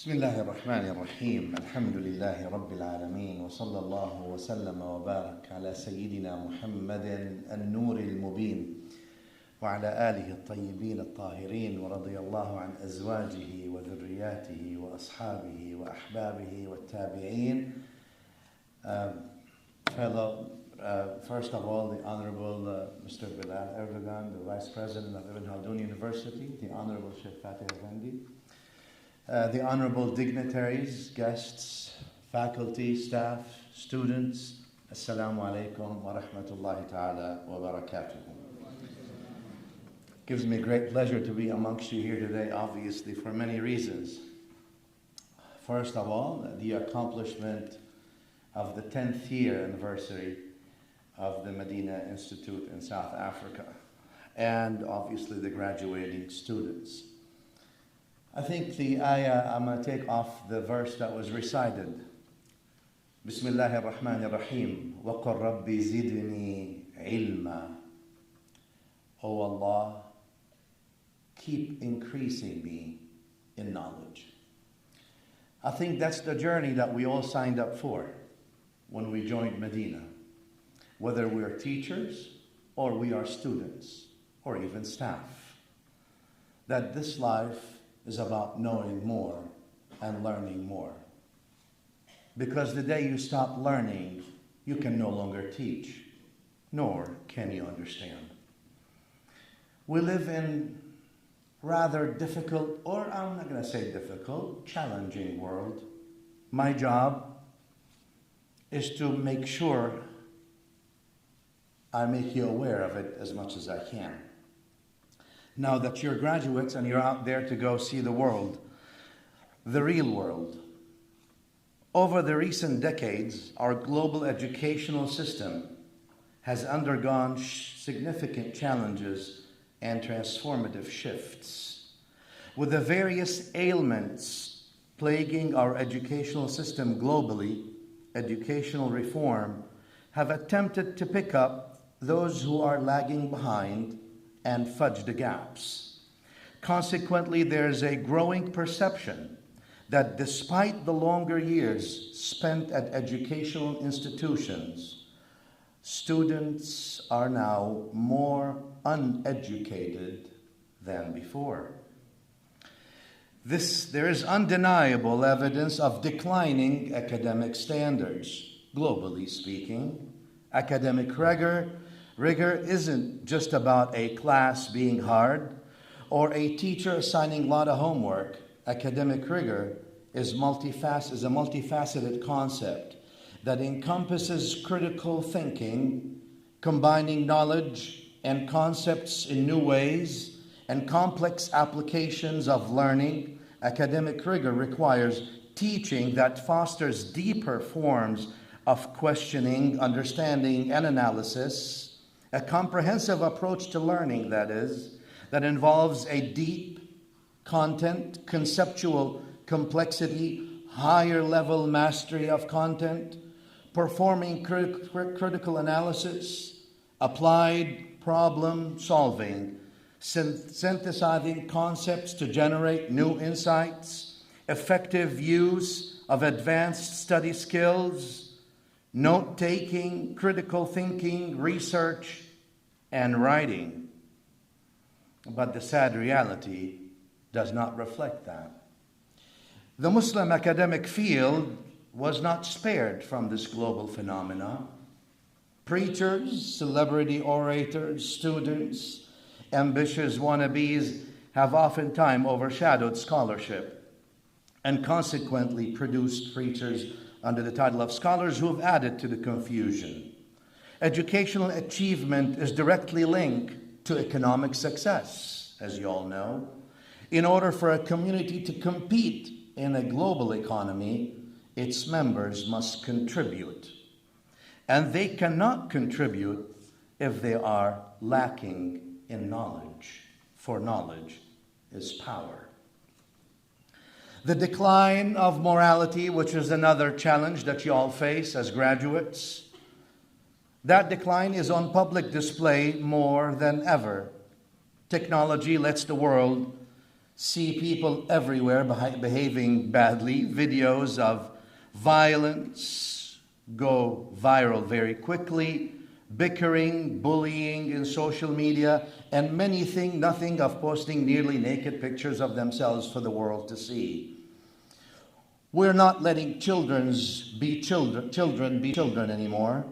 بسم الله الرحمن الرحيم الحمد لله رب العالمين وصلى الله وسلم وبارك على سيدنا محمد النور المبين وعلى آله الطيبين الطاهرين ورضي الله عن أزواجه وذرياته وأصحابه وأحبابه والتابعين. First of all, the Honorable Mr. Bilal Erdogan, the Vice President of Ibn Khaldun University, the Honorable Shaykh Effendi, the honorable dignitaries, guests, faculty, staff, students, Assalamu alaikum wa rahmatullahi ta'ala wa barakatuh. Gives me great pleasure to be amongst you here today, obviously for many reasons. First of all, the accomplishment of the 10th year anniversary of the Madina Institute in South Africa, and obviously the graduating students. I think the ayah, I'm going to take off the verse that was recited. Bismillahir Rahmanir Rahim. وَقُلْ رَبِّ زِدْنِي عِلْمًا. O Allah, keep increasing me in knowledge. I think that's the journey that we all signed up for when we joined Medina. Whether we're teachers or we are students or even staff. That this life is about knowing more and learning more. Because the day you stop learning, you can no longer teach, nor can you understand. We live in rather difficult, or I'm not going to say difficult, challenging world. My job is to make sure I make you aware of it as much as I can. Now that you're graduates and you're out there to go see the world, the real world, over the recent decades, our global educational system has undergone significant challenges and transformative shifts. With the various ailments plaguing our educational system globally, educational reform have attempted to pick up those who are lagging behind and fudge the gaps. Consequently, there is a growing perception that despite the longer years spent at educational institutions, students are now more uneducated than before. There is undeniable evidence of declining academic standards, globally speaking. Academic rigor isn't just about a class being hard or a teacher assigning a lot of homework. Academic rigor is a multifaceted concept that encompasses critical thinking, combining knowledge and concepts in new ways, and complex applications of learning. Academic rigor requires teaching that fosters deeper forms of questioning, understanding, and analysis. A comprehensive approach to learning, that involves a deep content, conceptual complexity, higher level mastery of content, performing critical analysis, applied problem solving, synthesizing concepts to generate new insights, effective use of advanced study skills, note-taking, critical thinking, research, and writing. But the sad reality does not reflect that. The Muslim academic field was not spared from this global phenomena. Preachers, celebrity orators, students, ambitious wannabes have oftentimes overshadowed scholarship and consequently produced preachers under the title of scholars who have added to the confusion. Educational achievement is directly linked to economic success, as you all know. In order for a community to compete in a global economy, its members must contribute. And they cannot contribute if they are lacking in knowledge, for knowledge is power. The decline of morality, which is another challenge that you all face as graduates, that decline is on public display more than ever. Technology lets the world see people everywhere behaving badly. Videos of violence go viral very quickly, bickering, bullying in social media, and many think nothing of posting nearly naked pictures of themselves for the world to see. We're not letting children be children anymore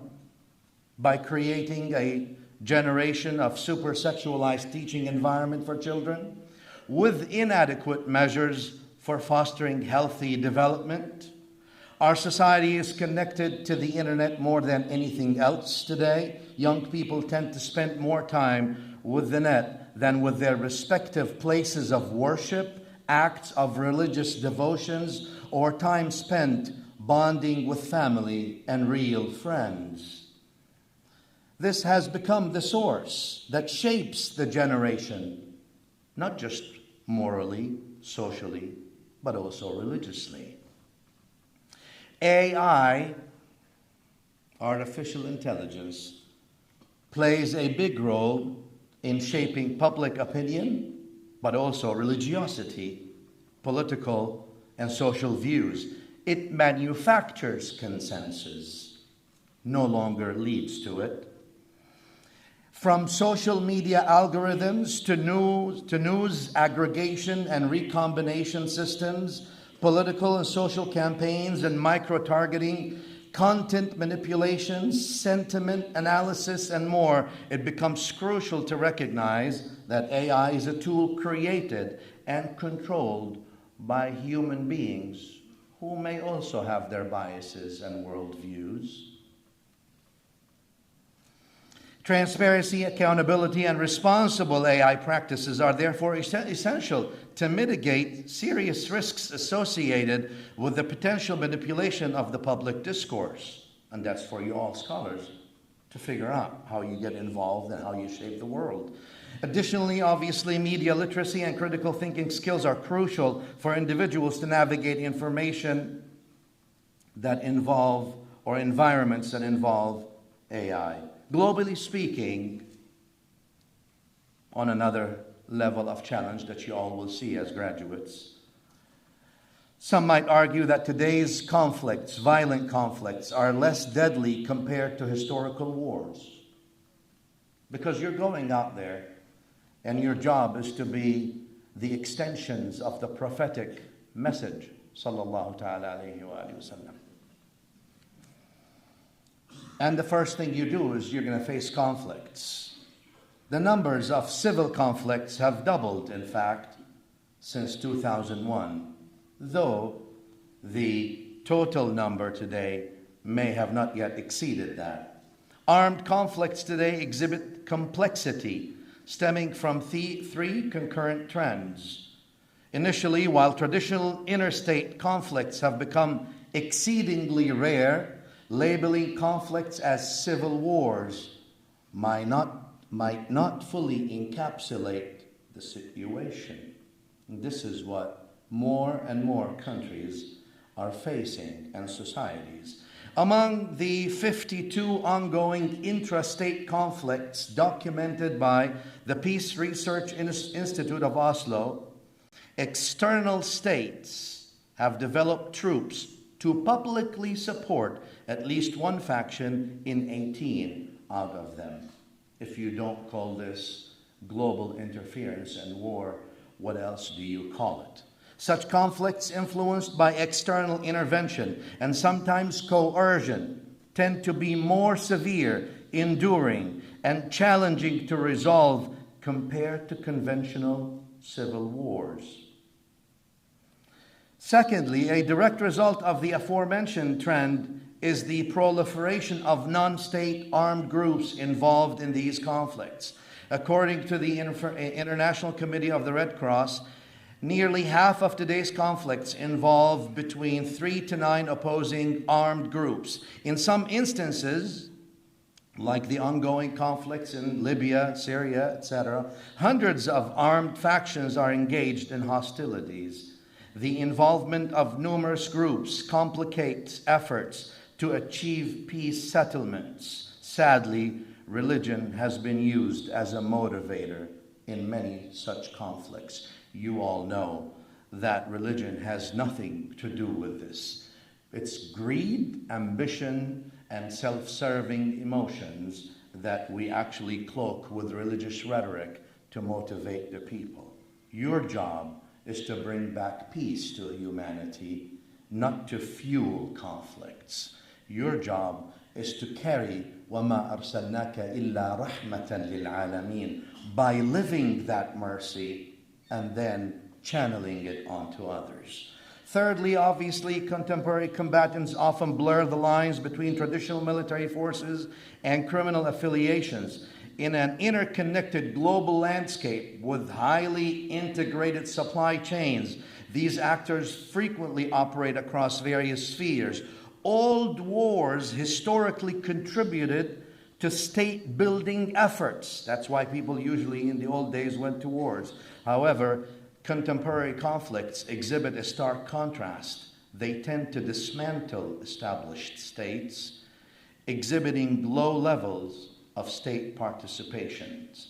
by creating a generation of super sexualized teaching environment for children with inadequate measures for fostering healthy development. Our society is connected to the internet more than anything else today. Young people tend to spend more time with the net than with their respective places of worship, acts of religious devotions, or time spent bonding with family and real friends. This has become the source that shapes the generation, not just morally, socially, but also religiously. AI, artificial intelligence, plays a big role in shaping public opinion, but also religiosity, political and social views. It manufactures consensus, no longer leads to it. From social media algorithms to news aggregation and recombination systems, political and social campaigns and micro-targeting, content manipulation, sentiment analysis, and more, it becomes crucial to recognize that AI is a tool created and controlled by human beings who may also have their biases and worldviews. Transparency, accountability, and responsible AI practices are therefore essential to mitigate serious risks associated with the potential manipulation of the public discourse. And that's for you all scholars to figure out how you get involved and how you shape the world. Additionally, obviously, media literacy and critical thinking skills are crucial for individuals to navigate information that involve, or environments that involve AI. Globally speaking, on another level of challenge that you all will see as graduates, some might argue that today's conflicts, violent conflicts, are less deadly compared to historical wars. Because you're going out there and your job is to be the extensions of the prophetic message, sallallahu ta'ala alayhi wa sallam. And the first thing you do is you're going to face conflicts. The numbers of civil conflicts have doubled, in fact, since 2001, though the total number today may have not yet exceeded that. Armed conflicts today exhibit complexity stemming from three concurrent trends. Initially, while traditional interstate conflicts have become exceedingly rare, labeling conflicts as civil wars might not fully encapsulate the situation. And this is what more and more countries are facing, and societies. Among the 52 ongoing intrastate conflicts documented by the Peace Research Institute of Oslo, external states have developed troops to publicly support at least one faction in 18 out of them. If you don't call this global interference and war, what else do you call it? Such conflicts influenced by external intervention and sometimes coercion tend to be more severe, enduring, and challenging to resolve compared to conventional civil wars. Secondly, a direct result of the aforementioned trend is the proliferation of non-state armed groups involved in these conflicts. According to the International Committee of the Red Cross, nearly half of today's conflicts involve between 3 to 9 opposing armed groups. In some instances, like the ongoing conflicts in Libya, Syria, etc., hundreds of armed factions are engaged in hostilities. The involvement of numerous groups complicates efforts to achieve peace settlements. Sadly, religion has been used as a motivator in many such conflicts. You all know that religion has nothing to do with this. It's greed, ambition, and self-serving emotions that we actually cloak with religious rhetoric to motivate the people. Your job is to bring back peace to humanity, not to fuel conflicts. Your job is to carry وَمَا أَرْسَلْنَاكَ إِلَّا رَحْمَةً لِلْعَالَمِينَ by living that mercy and then channeling it onto others. Thirdly, obviously, contemporary combatants often blur the lines between traditional military forces and criminal affiliations. In an interconnected global landscape with highly integrated supply chains, these actors frequently operate across various spheres. Old wars historically contributed to state-building efforts. That's why people usually in the old days went to wars. However, contemporary conflicts exhibit a stark contrast. They tend to dismantle established states, exhibiting low levels of state participations.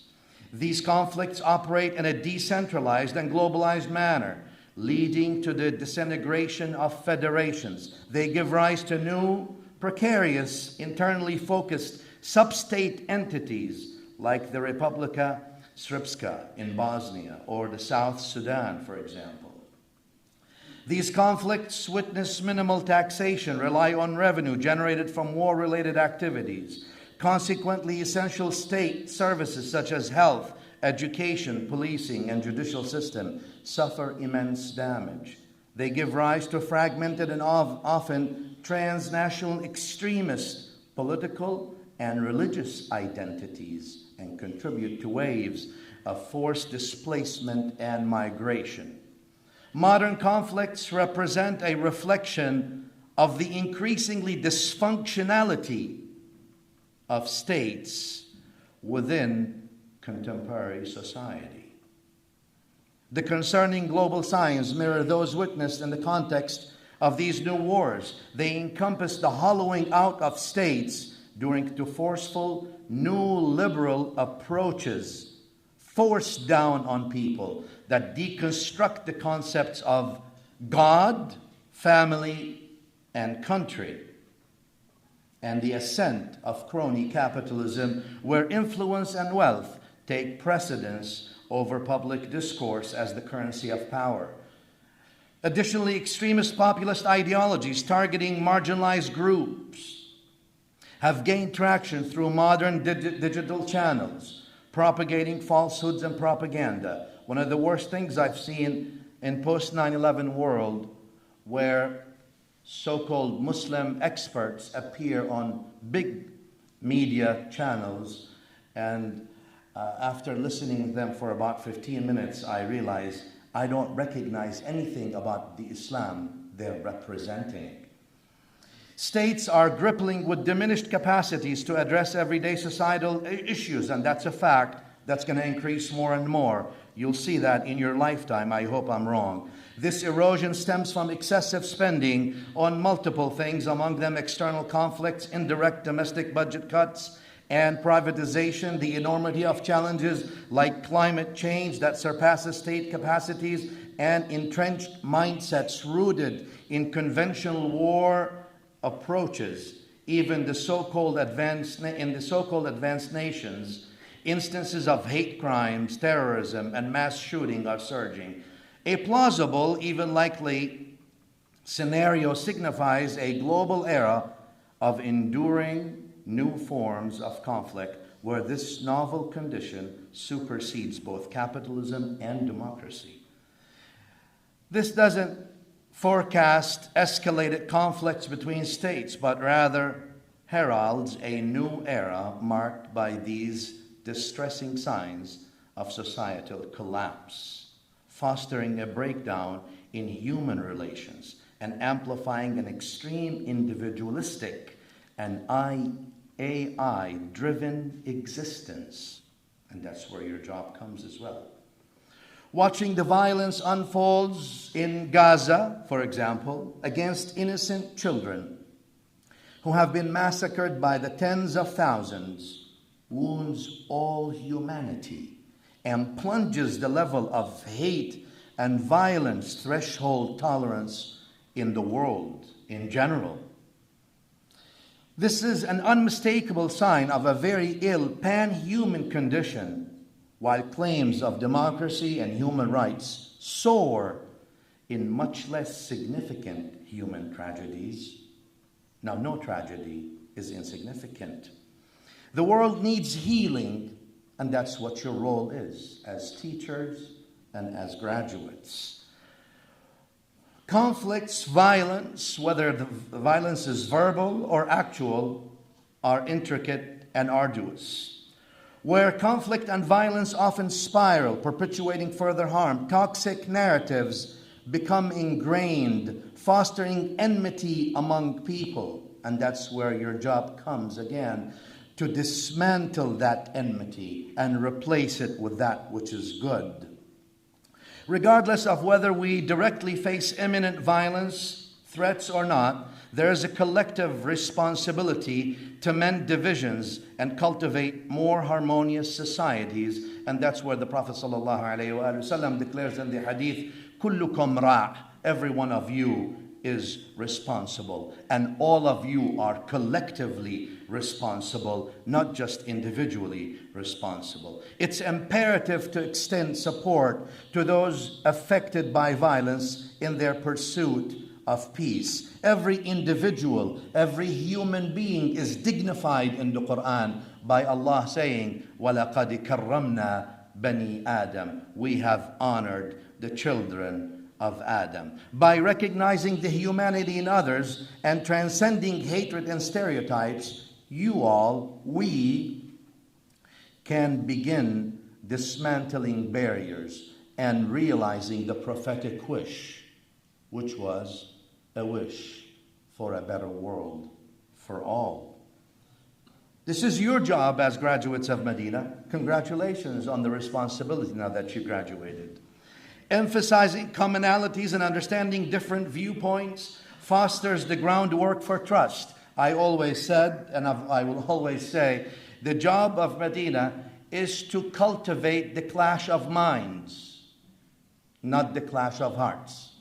These conflicts operate in a decentralized and globalized manner, leading to the disintegration of federations. They give rise to new, precarious, internally focused sub-state entities like the Republika Srpska in Bosnia or the South Sudan, for example. These conflicts witness minimal taxation, rely on revenue generated from war-related activities. Consequently, essential state services such as health, education, policing, and judicial system suffer immense damage. They give rise to fragmented and often transnational extremist political and religious identities and contribute to waves of forced displacement and migration. Modern conflicts represent a reflection of the increasingly dysfunctionality of states within contemporary society. The concerning global signs mirror those witnessed in the context of these new wars. They encompass the hollowing out of states due to forceful new liberal approaches forced down on people that deconstruct the concepts of God, family, and country, and the ascent of crony capitalism, where influence and wealth take precedence over public discourse as the currency of power. Additionally, extremist populist ideologies targeting marginalized groups have gained traction through modern digital channels, propagating falsehoods and propaganda. One of the worst things I've seen in post-9/11 world, where so-called Muslim experts appear on big media channels, and after listening to them for about 15 minutes, I realized I don't recognize anything about the Islam they're representing. States are grappling with diminished capacities to address everyday societal issues, and that's a fact that's going to increase more and more. You'll see that in your lifetime. I hope I'm wrong. This erosion stems from excessive spending on multiple things, among them external conflicts, indirect domestic budget cuts, and privatization, the enormity of challenges like climate change that surpasses state capacities, and entrenched mindsets rooted in conventional war approaches. Even the so-called advanced nations, instances of hate crimes, terrorism, and mass shooting are surging. A plausible, even likely, scenario signifies a global era of enduring new forms of conflict where this novel condition supersedes both capitalism and democracy. This doesn't forecast escalated conflicts between states, but rather heralds a new era marked by these distressing signs of societal collapse, fostering a breakdown in human relations and amplifying an extreme individualistic and AI-driven existence. And that's where your job comes as well. Watching the violence unfolds in Gaza, for example, against innocent children who have been massacred by the tens of thousands, wounds all humanity and plunges the level of hate and violence threshold tolerance in the world in general. This is an unmistakable sign of a very ill pan-human condition, while claims of democracy and human rights soar in much less significant human tragedies. Now, no tragedy is insignificant. The world needs healing, and that's what your role is as teachers and as graduates. Conflicts, violence, whether the violence is verbal or actual, are intricate and arduous. Where conflict and violence often spiral, perpetuating further harm, toxic narratives become ingrained, fostering enmity among people. And that's where your job comes again, to dismantle that enmity and replace it with that which is good. Regardless of whether we directly face imminent violence, threats or not, there is a collective responsibility to mend divisions and cultivate more harmonious societies. And that's where the Prophet ﷺ declares in the hadith, "Kullukum ra'," every one of you is responsible, and all of you are collectively responsible, not just individually responsible. It's imperative to extend support to those affected by violence in their pursuit of peace. Every individual, every human being is dignified in the Quran by Allah saying, وَلَقَدْ كَرَّمْنَا بَنِي آدَمَ. We have honored the children of Adam. By recognizing the humanity in others and transcending hatred and stereotypes, we can begin dismantling barriers and realizing the prophetic wish, which was a wish for a better world for all. This is your job as graduates of Madina. Congratulations on the responsibility now that you graduated. Emphasizing commonalities and understanding different viewpoints fosters the groundwork for trust. I always said, and I will always say, the job of Madina is to cultivate the clash of minds, not the clash of hearts.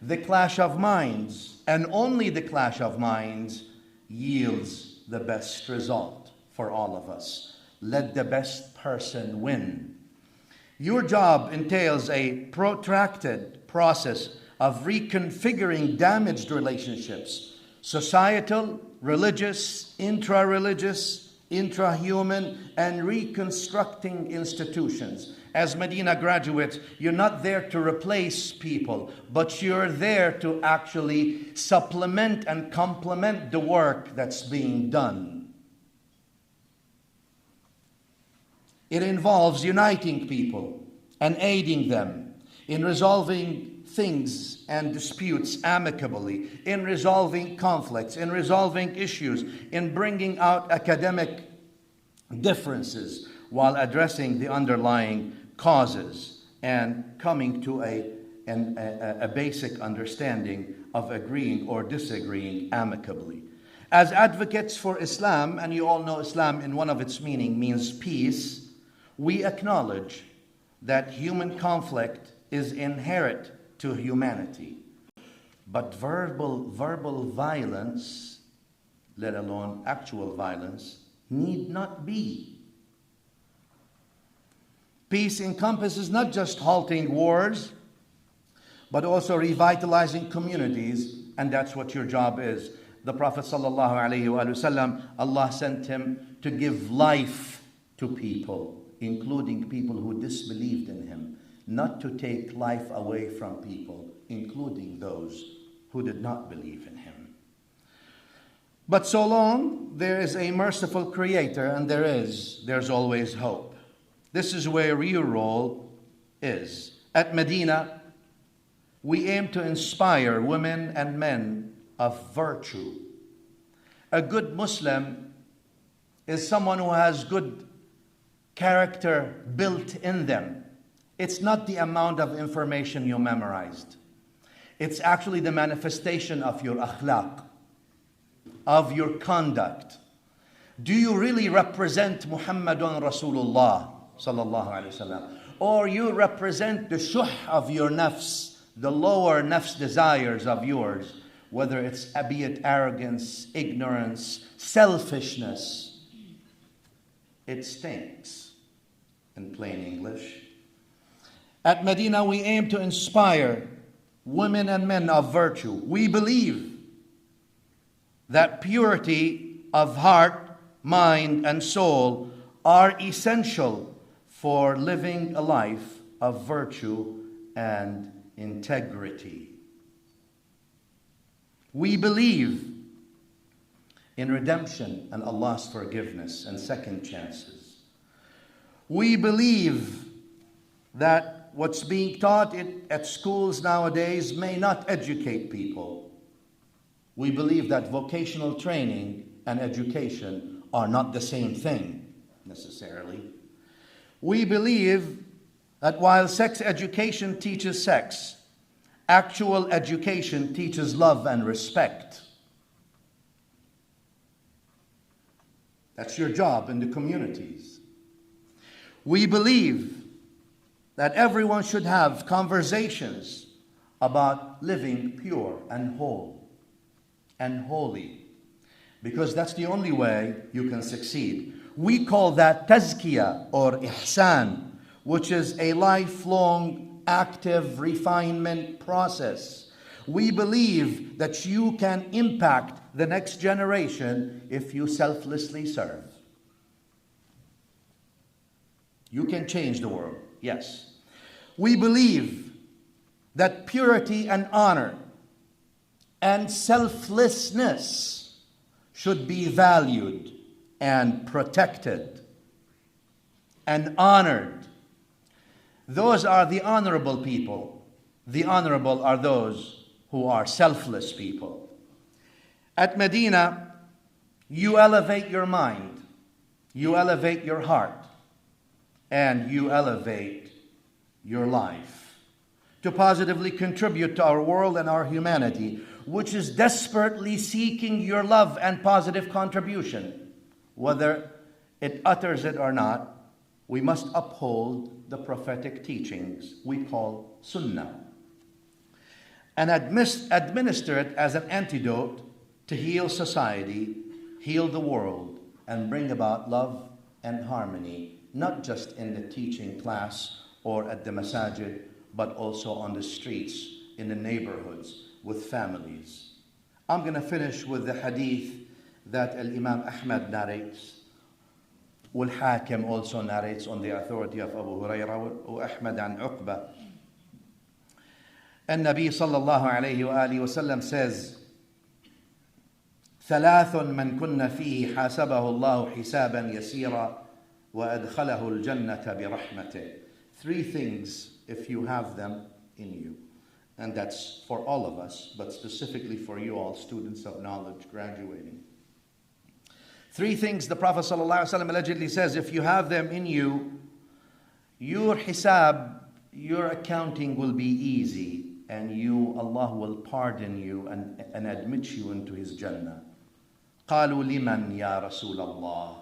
The clash of minds, and only the clash of minds, yields the best result for all of us. Let the best person win. Your job entails a protracted process of reconfiguring damaged relationships, societal, religious, intra-religious, intra-human, and reconstructing institutions. As Madina graduates, you're not there to replace people, but you're there to actually supplement and complement the work that's being done. It involves uniting people and aiding them in resolving things and disputes amicably, in resolving conflicts, in resolving issues, in bringing out academic differences while addressing the underlying causes and coming to a basic understanding of agreeing or disagreeing amicably. As advocates for Islam, and you all know Islam in one of its meaning means peace, we acknowledge that human conflict is inherent to humanity. But verbal violence, let alone actual violence, need not be. Peace encompasses not just halting wars, but also revitalizing communities, and that's what your job is. The Prophet ﷺ, Allah sent him to give life to people, including people who disbelieved in him, not to take life away from people, including those who did not believe in him. But so long there is a merciful Creator, and there's always hope. This is where your role is. At Medina, we aim to inspire women and men of virtue. A good Muslim is someone who has good character built in them. It's not the amount of information you memorized. It's actually the manifestation of your akhlaq, of your conduct. Do you really represent Muhammadun Rasulullah sallallahu alaihi wasallam? or you represent the shuh of your nafs, the lower nafs desires of yours, whether it's be it arrogance, ignorance, selfishness, it stinks, in plain English. At Medina, we aim to inspire women and men of virtue. We believe that purity of heart, mind, and soul are essential for living a life of virtue and integrity. We believe in redemption and Allah's forgiveness and second chances. We believe that what's being taught at schools nowadays may not educate people. We believe that vocational training and education are not the same thing, necessarily. We believe that while sex education teaches sex, actual education teaches love and respect. That's your job in the communities. We believe that everyone should have conversations about living pure and whole and holy, because that's the only way you can succeed. We call that tazkiyah or ihsan, which is a lifelong active refinement process. We believe that you can impact the next generation if you selflessly serve. You can change the world, yes. We believe that purity and honor and selflessness should be valued and protected and honored. Those are the honorable people. The honorable are those who are selfless people. At Medina, you elevate your mind, you elevate your heart, and you elevate your life to positively contribute to our world and our humanity, which is desperately seeking your love and positive contribution. Whether it utters it or not, we must uphold the prophetic teachings we call sunnah and administer it as an antidote to heal society, heal the world, and bring about love and harmony, not just in the teaching class or at the masajid, but also on the streets, in the neighborhoods, with families. I'm going to finish with the hadith that Imam Ahmad narrates. Wal-Hakim also narrates on the authority of Abu Hurairah وأحمد عن عقبة. النبي صلى الله عليه وآله وسلم says, ثلاث من كن فيه حاسبه الله حسابا يسيرا وأدخله الجنة برحمته. Three things, if you have them in you, and that's for all of us, but specifically for you all, students of knowledge graduating. Three things the Prophet ﷺ allegedly says, if you have them in you, your hisab, your accounting will be easy, and Allah will pardon you and admit you into His Jannah. قالوا لمن يا رسول الله.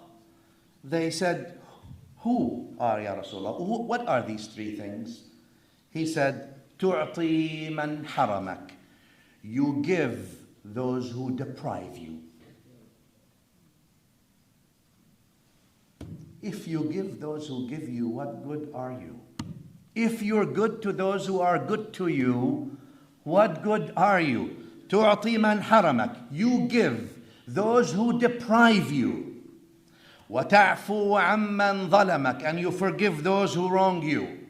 They said, who are Ya Rasulullah? What are these three things? He said, تعطي من حرمك. You give those who deprive you. If you give those who give you, what good are you? If you're good to those who are good to you, what good are you? تعطي من حرمك. You give those who deprive you. وَتَعْفُوا عَمَّنْ ظَلَمَكَ. And you forgive those who wrong you.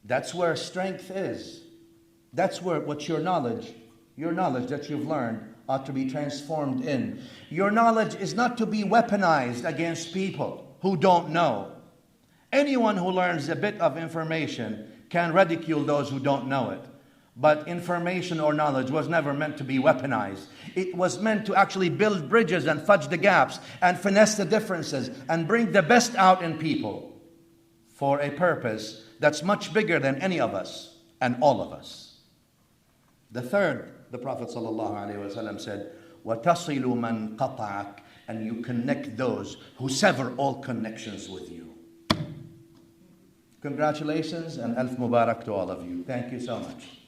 That's where strength is. That's where what your knowledge that you've learned ought to be transformed in. Your knowledge is not to be weaponized against people who don't know. Anyone who learns a bit of information can ridicule those who don't know it. But information or knowledge was never meant to be weaponized. It was meant to actually build bridges and fudge the gaps and finesse the differences and bring the best out in people for a purpose that's much bigger than any of us and all of us. The third, the Prophet ﷺ said, وَتَصِلُ مَنْ قَطَعَكَ. And you connect those who sever all connections with you. Congratulations and Alf Mubarak to all of you. Thank you so much.